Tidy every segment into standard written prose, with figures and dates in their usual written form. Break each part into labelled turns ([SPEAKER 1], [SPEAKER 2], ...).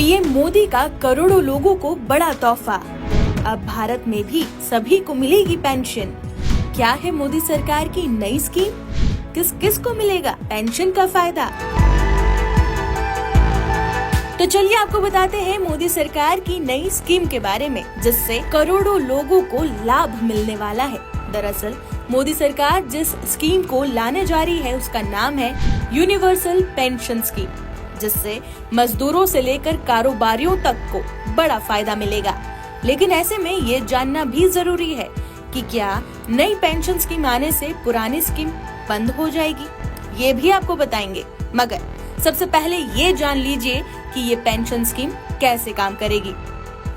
[SPEAKER 1] PM Modi का करोड़ों लोगों को बड़ा तोहफा। अब भारत में भी सभी को मिलेगी पेंशन। क्या है मोदी सरकार की नई स्कीम? किस किस को मिलेगा पेंशन का फायदा? तो चलिए आपको बताते हैं मोदी सरकार की नई स्कीम के बारे में, जिससे करोड़ों लोगों को लाभ मिलने वाला है। दरअसल मोदी सरकार जिस स्कीम को लाने जा रही है उसका नाम है यूनिवर्सल पेंशन स्कीम, जिससे मजदूरों से लेकर कारोबारियों तक को बड़ा फायदा मिलेगा। लेकिन ऐसे में ये जानना भी जरूरी है कि क्या नई पेंशन स्कीम आने से पुरानी स्कीम बंद हो जाएगी, ये भी आपको बताएंगे। मगर सबसे पहले ये जान लीजिए कि ये पेंशन स्कीम कैसे काम करेगी।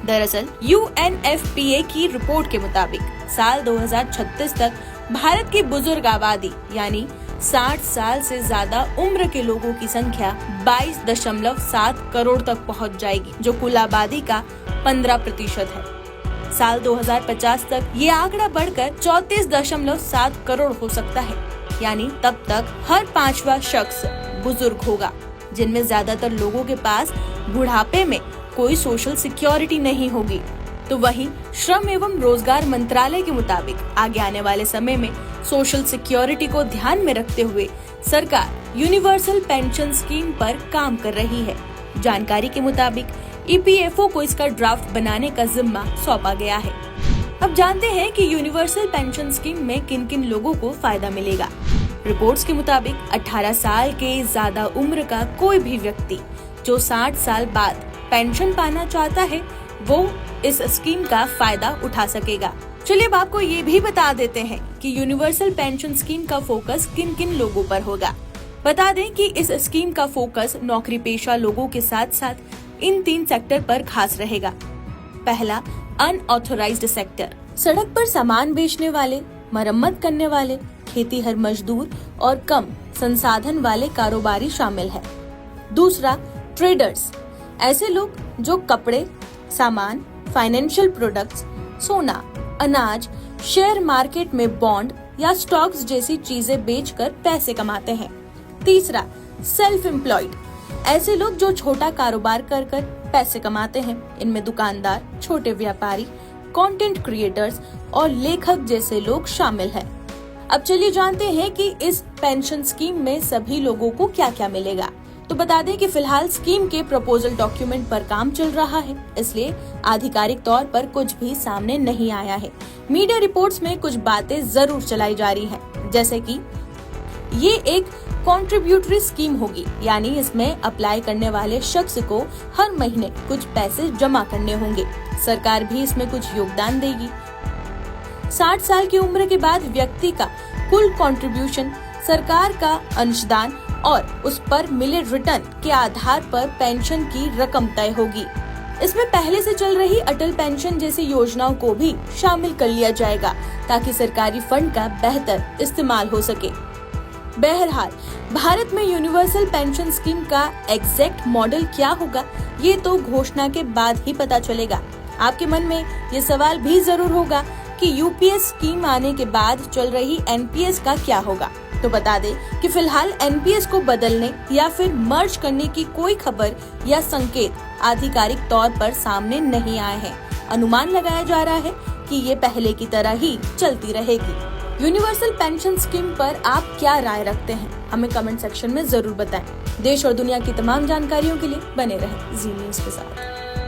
[SPEAKER 1] दरअसल UNFPA की रिपोर्ट के मुताबिक साल 2036 तक भारत की बुजुर्ग आबादी यानी 60 साल से ज्यादा उम्र के लोगों की संख्या 22.7 करोड़ तक पहुंच जाएगी, जो कुल आबादी का 15% है। साल 2050 तक ये आंकड़ा बढ़कर 34.7 करोड़ हो सकता है, यानी तब तक हर 5वां शख्स बुजुर्ग होगा, जिनमें ज्यादातर लोगों के पास बुढ़ापे में कोई सोशल सिक्योरिटी नहीं होगी। तो वहीं श्रम एवं रोजगार मंत्रालय के मुताबिक आगे आने वाले समय में सोशल सिक्योरिटी को ध्यान में रखते हुए सरकार यूनिवर्सल पेंशन स्कीम पर काम कर रही है। जानकारी के मुताबिक EPFO को इसका ड्राफ्ट बनाने का जिम्मा सौंपा गया है। अब जानते हैं कि यूनिवर्सल पेंशन स्कीम में किन किन लोगों को फायदा मिलेगा। रिपोर्ट्स के मुताबिक 18 साल के ज्यादा उम्र का कोई भी व्यक्ति जो 60 साल बाद पेंशन पाना चाहता है, वो इस स्कीम का फायदा उठा सकेगा। चलिए अब आपको ये भी बता देते हैं कि यूनिवर्सल पेंशन स्कीम का फोकस किन किन लोगों पर होगा। बता दें कि इस स्कीम का फोकस नौकरी पेशा लोगों के साथ साथ इन 3 सेक्टर पर खास रहेगा। पहला, अनऑथोराइज्ड सेक्टर। सड़क पर सामान बेचने वाले, मरम्मत करने वाले, खेतीहर मजदूर और कम संसाधन वाले कारोबारी शामिल है। दूसरा, ट्रेडर्स। ऐसे लोग जो कपड़े, सामान, फाइनेंशियल प्रोडक्ट्स, सोना, अनाज, शेयर मार्केट में बॉन्ड या स्टॉक्स जैसी चीजें बेचकर पैसे कमाते हैं। तीसरा, सेल्फ एम्प्लॉयड। ऐसे लोग जो छोटा कारोबार कर पैसे कमाते हैं। इनमें दुकानदार, छोटे व्यापारी, कंटेंट क्रिएटर्स और लेखक जैसे लोग शामिल हैं। अब चलिए जानते हैं कि इस पेंशन स्कीम में सभी लोगों को क्या क्या मिलेगा। तो बता दें कि फिलहाल स्कीम के प्रपोजल डॉक्यूमेंट पर काम चल रहा है, इसलिए आधिकारिक तौर पर कुछ भी सामने नहीं आया है। मीडिया रिपोर्ट्स में कुछ बातें जरूर चलाई जा रही हैं, जैसे कि ये एक कॉन्ट्रीब्यूटरी स्कीम होगी, यानी इसमें अप्लाई करने वाले शख्स को हर महीने कुछ पैसे जमा करने होंगे। सरकार भी इसमें कुछ योगदान देगी। 60 साल की उम्र के बाद व्यक्ति का कुल कंट्रीब्यूशन, सरकार का अंशदान और उस पर मिले रिटर्न के आधार पर पेंशन की रकम तय होगी। इसमें पहले से चल रही अटल पेंशन जैसी योजनाओं को भी शामिल कर लिया जाएगा, ताकि सरकारी फंड का बेहतर इस्तेमाल हो सके। बहरहाल भारत में यूनिवर्सल पेंशन स्कीम का एग्जैक्ट मॉडल क्या होगा, ये तो घोषणा के बाद ही पता चलेगा। आपके मन में ये सवाल भी जरूर होगा कि UPS स्कीम आने के बाद चल रही NPS का क्या होगा। तो बता दें कि फिलहाल NPS को बदलने या फिर मर्ज करने की कोई खबर या संकेत आधिकारिक तौर पर सामने नहीं आए हैं। अनुमान लगाया जा रहा है कि ये पहले की तरह ही चलती रहेगी। यूनिवर्सल पेंशन स्कीम पर आप क्या राय रखते हैं, हमें कमेंट सेक्शन में जरूर बताएं। देश और दुनिया की तमाम जानकारियों के लिए बने रहें जी न्यूज़ के साथ।